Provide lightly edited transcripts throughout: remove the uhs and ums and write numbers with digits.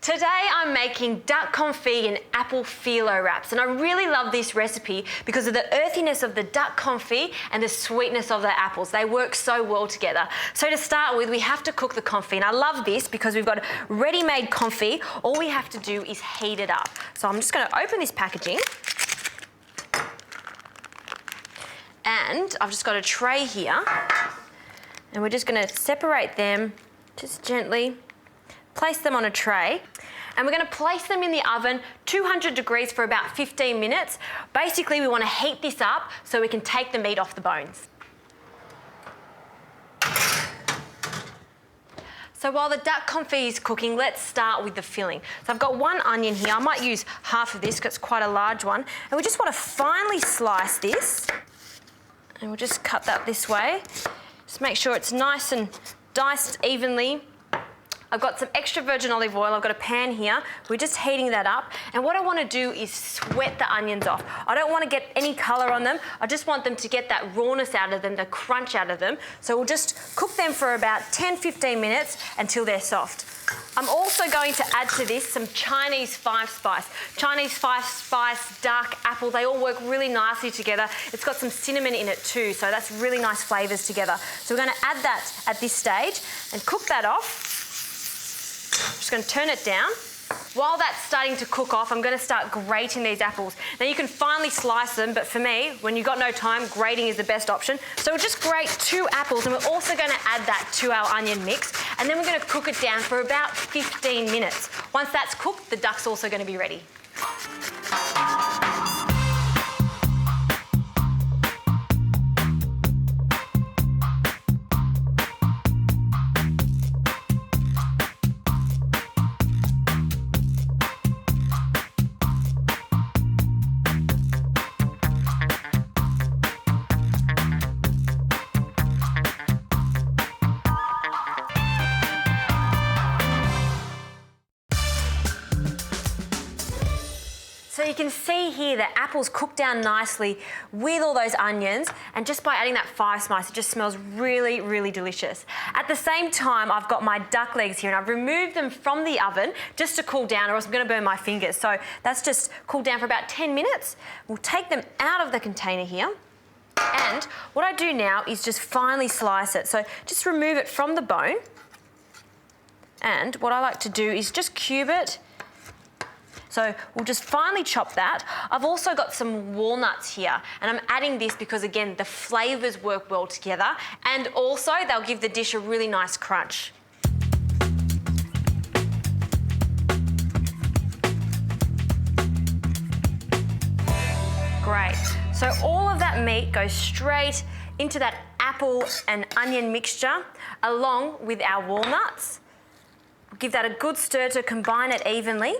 Today I'm making duck confit and apple phyllo wraps, and I really love this recipe because of the earthiness of the duck confit and the sweetness of the apples. They work so well together. So to start with, we have to cook the confit, and I love this because we've got ready-made confit. All we have to do is heat it up. So I'm just going to open this packaging, and I've just got a tray here, and we're just going to separate them just gently. Place them on a tray, and we're going to place them in the oven 200 degrees for about 15 minutes. Basically, we want to heat this up so we can take the meat off the bones. So while the duck confit is cooking, let's start with the filling. So I've got one onion here. I might use half of this because it's quite a large one. And we just want to finely slice this. And we'll just cut that this way. Just make sure it's nice and diced evenly. I've got some extra virgin olive oil. I've got a pan here. We're just heating that up. And what I want to do is sweat the onions off. I don't want to get any colour on them. I just want them to get that rawness out of them, the crunch out of them. So we'll just cook them for about 10-15 minutes until they're soft. I'm also going to add to this some Chinese 5-spice. Chinese 5-spice, duck, apple, they all work really nicely together. It's got some cinnamon in it too, so that's really nice flavours together. So we're going to add that at this stage and cook that off. I'm just going to turn it down. While that's starting to cook off, I'm going to start grating these apples. Now you can finely slice them, but for me, when you've got no time, grating is the best option. So we'll just grate 2 apples, and we're also going to add that to our onion mix, and then we're going to cook it down for about 15 minutes. Once that's cooked, the duck's also going to be ready. So you can see here the apples cook down nicely with all those onions, and just by adding that 5-spice, it just smells really, really delicious. At the same time, I've got my duck legs here, and I've removed them from the oven just to cool down, or else I'm going to burn my fingers. So that's just cooled down for about 10 minutes. We'll take them out of the container here, and what I do now is just finely slice it. So just remove it from the bone, and what I like to do is just cube it. So we'll just finely chop that. I've also got some walnuts here, and I'm adding this because, again, the flavours work well together, and also they'll give the dish a really nice crunch. Great. So all of that meat goes straight into that apple and onion mixture along with our walnuts. Give that a good stir to combine it evenly.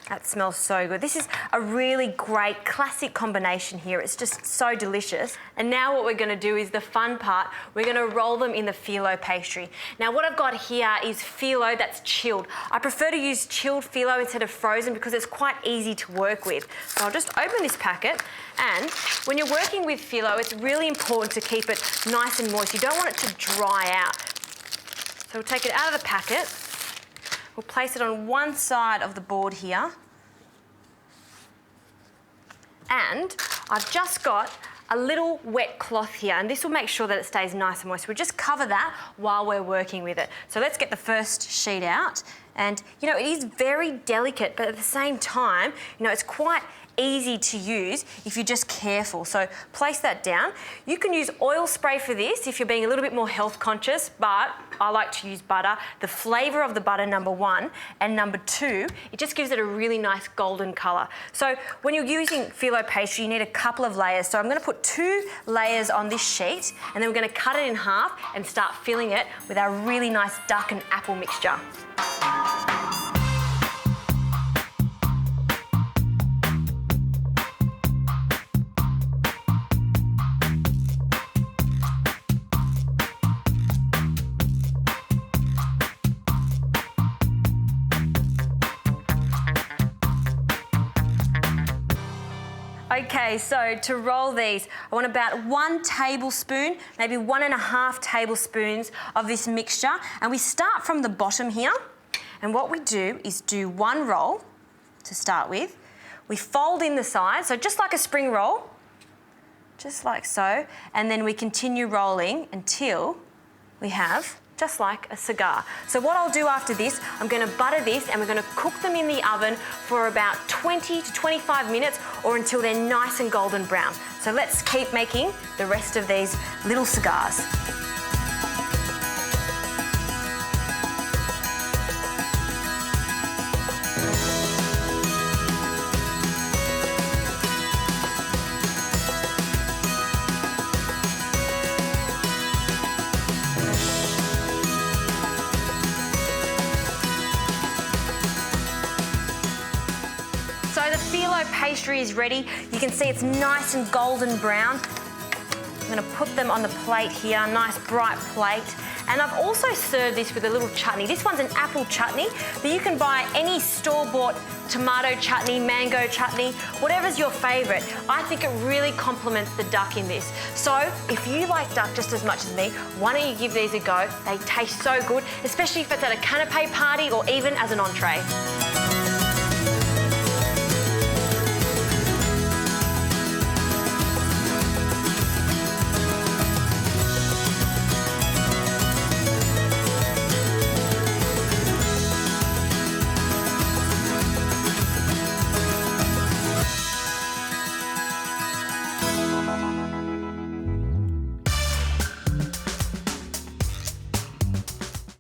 That smells so good. This is a really great classic combination here. It's just so delicious. And now what we're going to do is the fun part. We're going to roll them in the phyllo pastry. Now what I've got here is phyllo that's chilled. I prefer to use chilled phyllo instead of frozen because it's quite easy to work with. So I'll just open this packet, and when you're working with phyllo, it's really important to keep it nice and moist. You don't want it to dry out. So we'll take it out of the packet. We'll place it on one side of the board here. And I've just got a little wet cloth here, and this will make sure that it stays nice and moist. We'll just cover that while we're working with it. So let's get the first sheet out. And, you know, it is very delicate, but at the same time, you know, it's quite easy to use if you're just careful. So place that down. You can use oil spray for this if you're being a little bit more health conscious, but I like to use butter. The flavour of the butter, number 1, and number 2, it just gives it a really nice golden colour. So when you're using phyllo pastry, you need a couple of layers. So I'm going to put 2 layers on this sheet, and then we're going to cut it in half and start filling it with our really nice duck and apple mixture. Okay, so to roll these, I want about 1 tablespoon, maybe 1.5 tablespoons of this mixture. And we start from the bottom here, And what we do is do one roll to start with. We fold in the sides, so just like a spring roll, just like so, and then we continue rolling until we have just like a cigar. So what I'll do after this, I'm gonna butter this and we're gonna cook them in the oven for about 20 to 25 minutes or until they're nice and golden brown. So let's keep making the rest of these little cigars. So the phyllo pastry is ready. You can see it's nice and golden brown. I'm gonna put them on the plate here, nice bright plate. And I've also served this with a little chutney. This one's an apple chutney, but you can buy any store-bought tomato chutney, mango chutney, whatever's your favorite. I think it really complements the duck in this. So if you like duck just as much as me, why don't you give these a go? They taste so good, especially if it's at a canapé party or even as an entree.